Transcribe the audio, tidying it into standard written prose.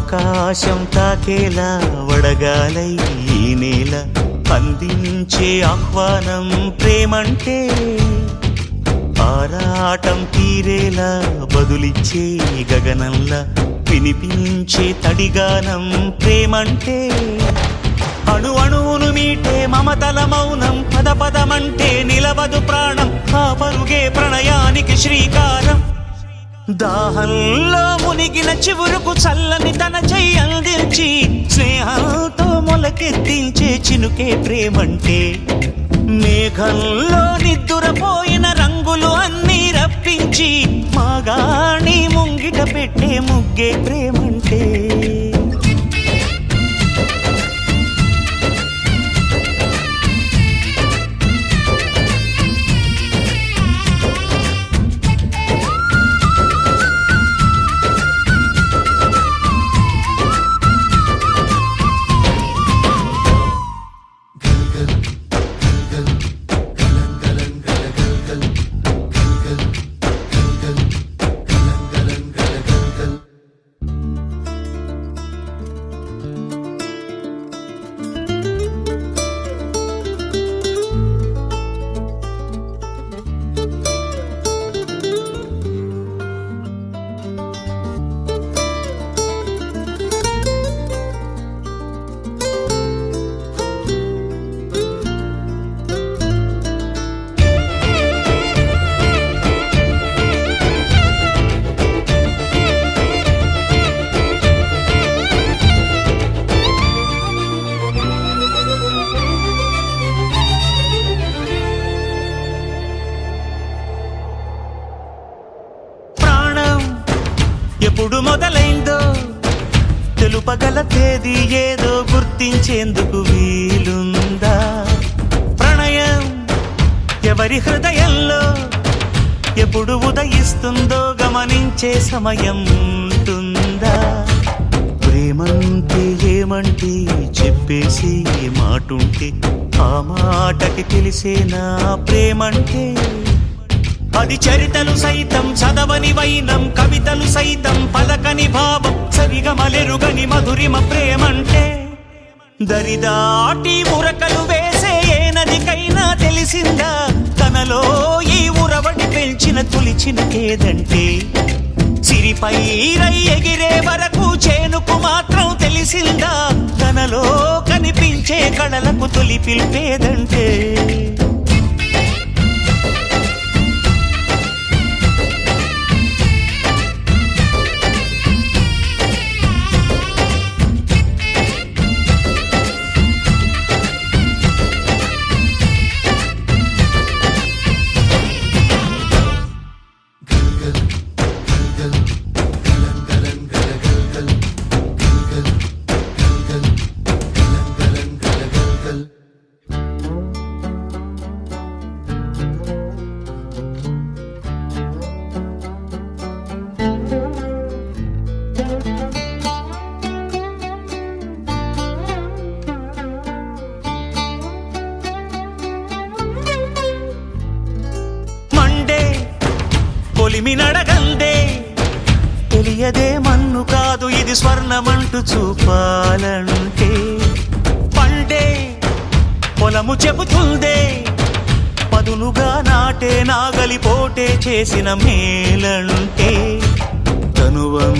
ఆకాశం తాకేలా వడగాలై ఈ నేల అందించే ఆహ్వానం ప్రేమంటే, ఆరాటం తీరేలా బదులిచ్చే గగనంలా వినిపించే తడిగానం ప్రేమంటే, అణు అణువును మీటే మమతల మౌనం పద పదమంటే నిలవదు ప్రాణం, ఆ పరుగే ప్రణయానికి శ్రీకారం. దాహంలో మునిగిన చివురుకు చల్లని తన చెయ్యి అందించి స్నేహంతో మొలకెత్తించే చినుకే ప్రేమంటే, మేఘంలో నిద్దురపోయిన రంగులు అన్నీ రప్పించి మాగాణి ముంగిట పెట్టే ముగ్గే ప్రేమంటే. ఎప్పుడు మొదలైందో తెలుపగల తేదీ ఏదో గుర్తించేందుకు వీలుందా? ప్రణయం ఎవరి హృదయంలో ఎప్పుడు ఉదయిస్తుందో గమనించే సమయం ఉంటుందా? ప్రేమంటే ఏమంటే చెప్పేసి మాటుంటే ఆ మాటకి తెలిసేనా ప్రేమంటే? అది చరితలు సైతం చదవని వైనం, కవితలు సైతం పలకని భావం, సరిగమలెరుగని మధురిమ ప్రేమంటే. దరిదాటి ఉరకలు వేసే ఏ నదికైనా తెలిసిందా తనలో ఈ ఉరవడి పెంచిన తొలిచిన కేదంటే? సిరిపై రై ఎగిరే వరకు చేనుకు మాత్రం తెలిసిందా తనలో కనిపించే కళలకు తొలి పిలిపేదంటే? కొలిమి నడగందే తెలియదే మన్ను కాదు ఇది స్వర్ణమంటూ చూపాలంటే, పండే పొలము చెబుతుందే పదునుగా నాటే నాగలి పోటే చేసిన మేలంటే, తనువం